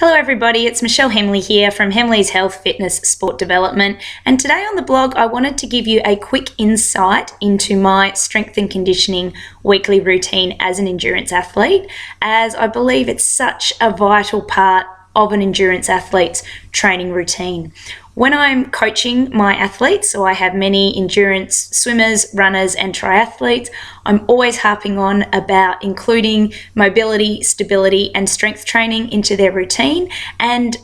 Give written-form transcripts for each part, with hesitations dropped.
Hello everybody, it's Michelle Hemley here from Hemley's Health, Fitness, Sport Development, and today on the blog I wanted to give you a quick insight into my strength and conditioning weekly routine as an endurance athlete, as I believe it's such a vital part of an endurance athlete's training routine. When I'm coaching my athletes, so I have many endurance swimmers, runners and triathletes, I'm always harping on about including mobility, stability and strength training into their routine, and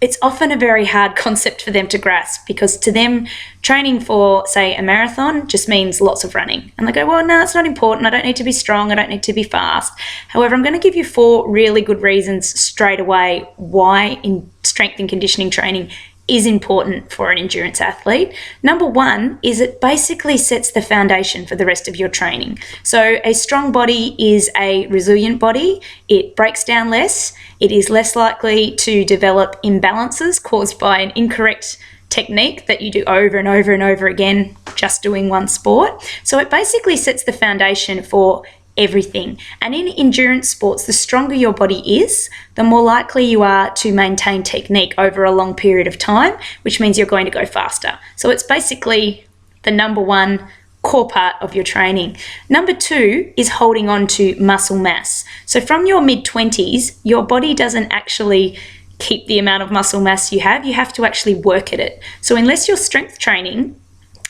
it's often a very hard concept for them to grasp because to them training for, say, a marathon just means lots of running. And they go, well, no, it's not important. I don't need to be strong. I don't need to be fast. However, I'm going to give you 4 really good reasons straight away why in strength and conditioning training is important for an endurance athlete. Number 1 is it basically sets the foundation for the rest of your training. So a strong body is a resilient body. It breaks down less. It is less likely to develop imbalances caused by an incorrect technique that you do over and over and over again, just doing one sport. So it basically sets the foundation for everything. And in endurance sports, the stronger your body is, the more likely you are to maintain technique over a long period of time, which means you're going to go faster. So it's basically the number 1 core part of your training. Number 2 is holding on to muscle mass. So from your mid-20s, your body doesn't actually keep the amount of muscle mass you have to actually work at it. So unless you're strength training,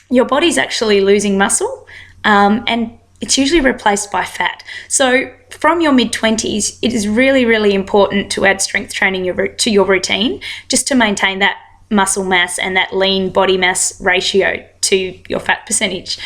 your body's actually losing muscle, and it's usually replaced by fat. So from your mid-20s, it is really, really important to add strength training to your routine just to maintain that muscle mass and that lean body mass ratio to your fat percentage.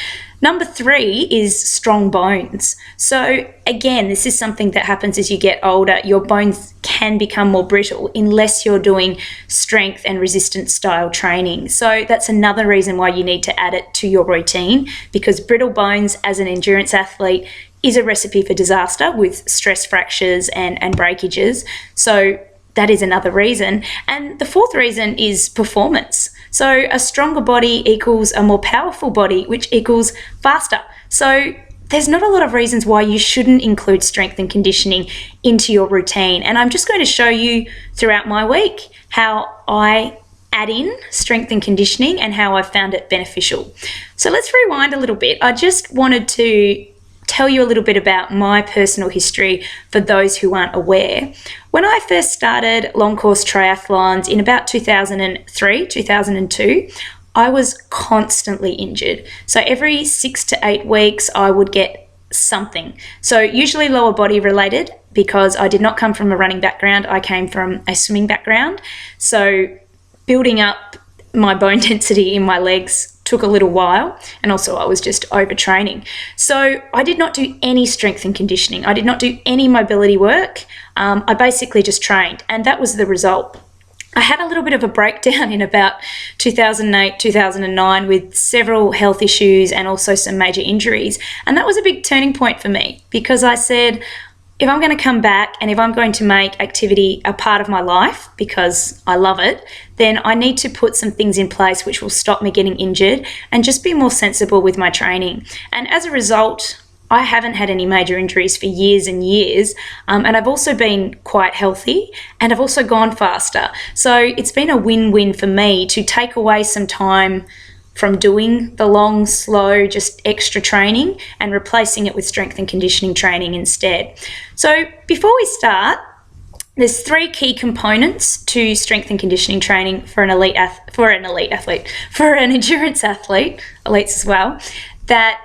Number 3 is strong bones. So again, this is something that happens as you get older. Your bones can become more brittle unless you're doing strength and resistance style training. So that's another reason why you need to add it to your routine, because brittle bones as an endurance athlete is a recipe for disaster with stress fractures and breakages. So that is another reason. And the 4th reason is performance. So a stronger body equals a more powerful body, which equals faster. So there's not a lot of reasons why you shouldn't include strength and conditioning into your routine. And I'm just going to show you throughout my week how I add in strength and conditioning and how I found it beneficial. So let's rewind a little bit. I just wanted to tell you a little bit about my personal history for those who aren't aware. When I first started long course triathlons in about 2003, 2002, I was constantly injured. So every 6 to 8 weeks, I would get something. So usually lower body related, because I did not come from a running background. I came from a swimming background. So building up my bone density in my legs took a little while, and also I was just overtraining. So I did not do any strength and conditioning. I did not do any mobility work. I basically just trained, and that was the result. I had a little bit of a breakdown in about 2008, 2009 with several health issues and also some major injuries, and that was a big turning point for me, because I said, if I'm going to come back and if I'm going to make activity a part of my life because I love it, then I need to put some things in place which will stop me getting injured and just be more sensible with my training. And as a result, I haven't had any major injuries for years and years, and I've also been quite healthy, and I've also gone faster. So it's been a win-win for me to take away some time from doing the long, slow, just extra training and replacing it with strength and conditioning training instead. So before we start, there's 3 key components to strength and conditioning training for an endurance athlete, elites as well, that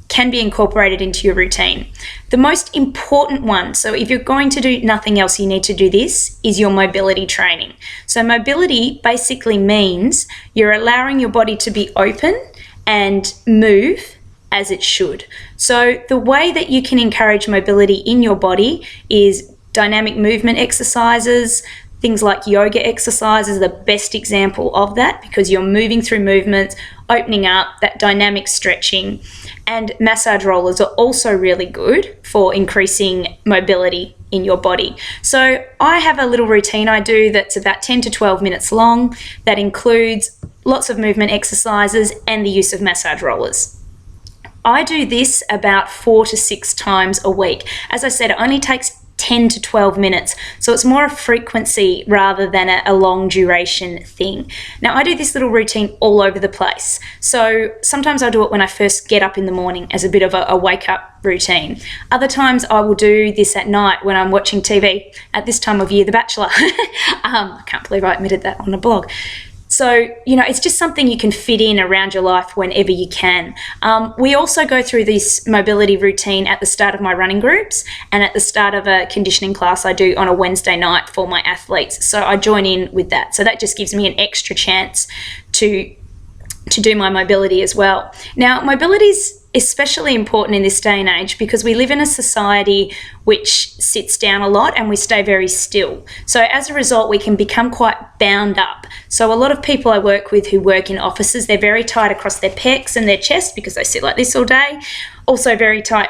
can be incorporated into your routine. The most important one, so if you're going to do nothing else, you need to do this, is your mobility training. So mobility basically means you're allowing your body to be open and move as it should. So the way that you can encourage mobility in your body is dynamic movement exercises. Things like yoga exercises are the best example of that, because you're moving through movements, opening up, that dynamic stretching. And massage rollers are also really good for increasing mobility in your body. So I have a little routine I do that's about 10 to 12 minutes long that includes lots of movement exercises and the use of massage rollers. I do this about 4 to 6 times a week. As I said, it only takes 10 to 12 minutes. So it's more a frequency rather than a long duration thing. Now, I do this little routine all over the place. So sometimes I do it when I first get up in the morning as a bit of a wake up routine. Other times I will do this at night when I'm watching TV. At this time of year, The Bachelor. I can't believe I admitted that on a blog. So, it's just something you can fit in around your life whenever you can. We also go through this mobility routine at the start of my running groups and at the start of a conditioning class I do on a Wednesday night for my athletes. So I join in with that. So that just gives me an extra chance to do my mobility as well. Now, mobility is especially important in this day and age because we live in a society which sits down a lot and we stay very still. So as a result, we can become quite bound up. So a lot of people I work with who work in offices, they're very tight across their pecs and their chest because they sit like this all day. Also very tight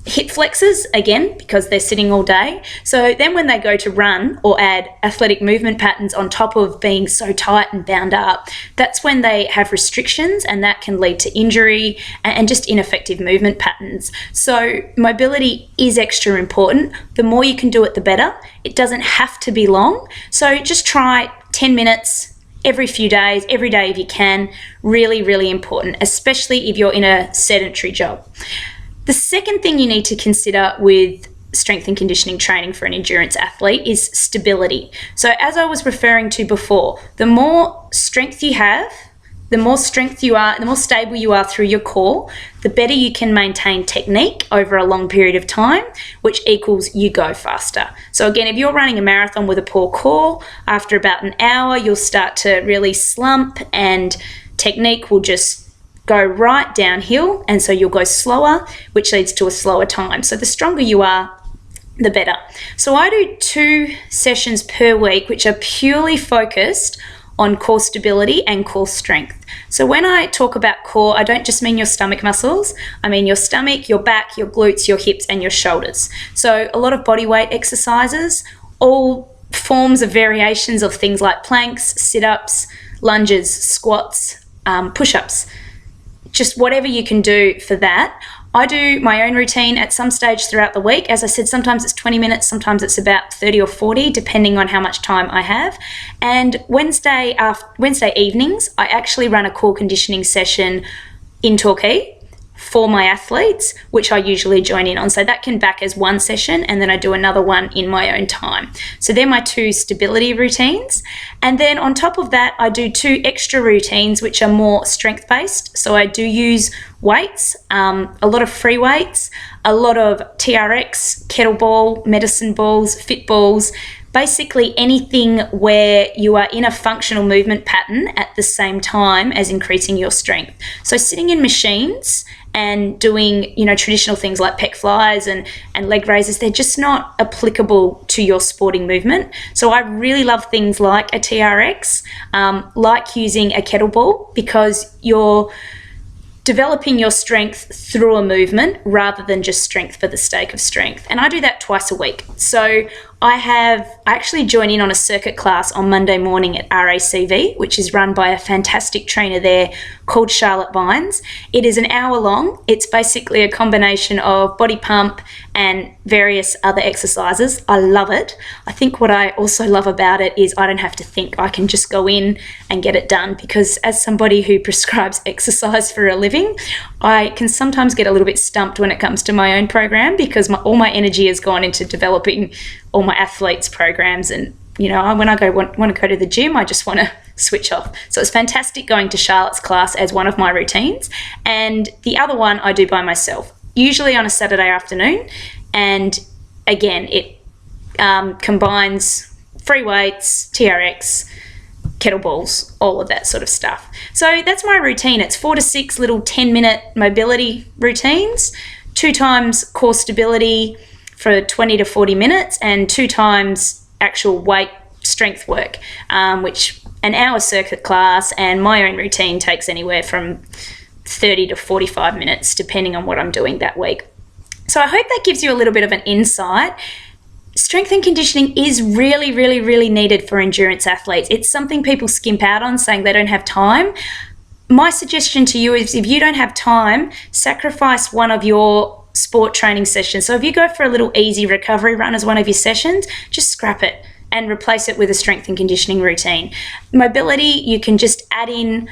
hip flexors, again, because they're sitting all day. So then when they go to run or add athletic movement patterns on top of being so tight and bound up, that's when they have restrictions, and that can lead to injury and just ineffective movement patterns. So mobility is extra important. The more you can do it, the better. It doesn't have to be long. So just try 10 minutes every few days, every day if you can. Really, really important, especially if you're in a sedentary job. The second thing you need to consider with strength and conditioning training for an endurance athlete is stability. So as I was referring to before, the more strength you have, the more strength you are, the more stable you are through your core, the better you can maintain technique over a long period of time, which equals you go faster. So again, if you're running a marathon with a poor core, after about an hour, you'll start to really slump and technique will just go right downhill, and so you'll go slower, which leads to a slower time. So the stronger you are, the better. So I do 2 sessions per week, which are purely focused on core stability and core strength. So when I talk about core, I don't just mean your stomach muscles. I mean your stomach, your back, your glutes, your hips, and your shoulders. So a lot of body weight exercises, all forms of variations of things like planks, sit-ups, lunges, squats, push-ups. Just whatever you can do for that. I do my own routine at some stage throughout the week. As I said, sometimes it's 20 minutes, sometimes it's about 30 or 40, depending on how much time I have. And Wednesday evenings, I actually run a core conditioning session in Torquay for my athletes, which I usually join in on. So that can back as one session, and then I do another one in my own time. So they're my 2 stability routines. And then on top of that, I do 2 extra routines, which are more strength-based. So I do use weights, a lot of free weights, a lot of TRX, kettlebell, medicine balls, fit balls, basically anything where you are in a functional movement pattern at the same time as increasing your strength. So sitting in machines and doing, traditional things like pec flies and leg raises, they're just not applicable to your sporting movement. So I really love things like a TRX, like using a kettlebell, because you're developing your strength through a movement rather than just strength for the sake of strength. And I do that twice a week. So I actually join in on a circuit class on Monday morning at RACV, which is run by a fantastic trainer there called Charlotte Vines. It is an hour long. It's basically a combination of body pump and various other exercises. I love it. I think what I also love about it is I don't have to think. I can just go in and get it done, because as somebody who prescribes exercise for a living, I can sometimes get a little bit stumped when it comes to my own program, because all my energy has gone into developing all my athletes' programs, and when I want to go to the gym, I just want to switch off. So it's fantastic going to Charlotte's class as one of my routines, and the other one I do by myself, usually on a Saturday afternoon. And again, it combines free weights, TRX, kettlebells, all of that sort of stuff. So that's my routine. It's 4 to 6 little 10-minute mobility routines, 2 times core stability for 20 to 40 minutes, and 2 times actual weight strength work, which an hour circuit class, and my own routine takes anywhere from 30 to 45 minutes, depending on what I'm doing that week. So I hope that gives you a little bit of an insight. Strength and conditioning is really, really, really needed for endurance athletes. It's something people skimp out on, saying they don't have time. My suggestion to you is, if you don't have time, sacrifice one of your sport training session. So if you go for a little easy recovery run as one of your sessions, just scrap it and replace it with a strength and conditioning routine. Mobility, you can just add in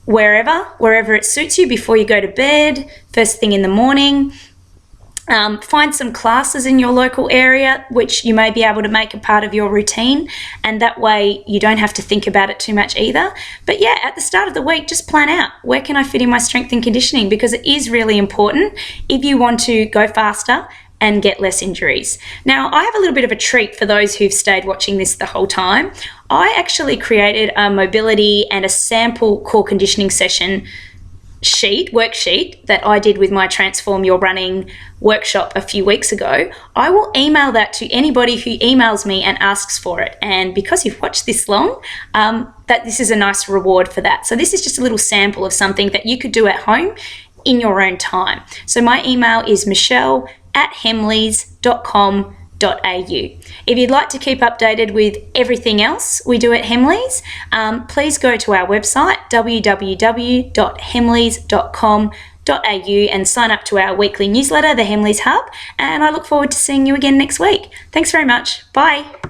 wherever it suits you before you go to bed, first thing in the morning. Find some classes in your local area which you may be able to make a part of your routine, and that way you don't have to think about it too much either. But yeah, at the start of the week, just plan out, where can I fit in my strength and conditioning, because it is really important if you want to go faster and get less injuries. Now, I have a little bit of a treat for those who've stayed watching this the whole time. I actually created a mobility and a sample core conditioning session worksheet that I did with my Transform Your Running workshop a few weeks ago. I will email that to anybody who emails me and asks for it. And because you've watched this long, that this is a nice reward for that. So this is just a little sample of something that you could do at home in your own time. So my email is michelle@hemleys.com.au. If you'd like to keep updated with everything else we do at Hemleys, please go to our website www.hemleys.com.au and sign up to our weekly newsletter, the Hemleys Hub, and I look forward to seeing you again next week. Thanks very much. Bye.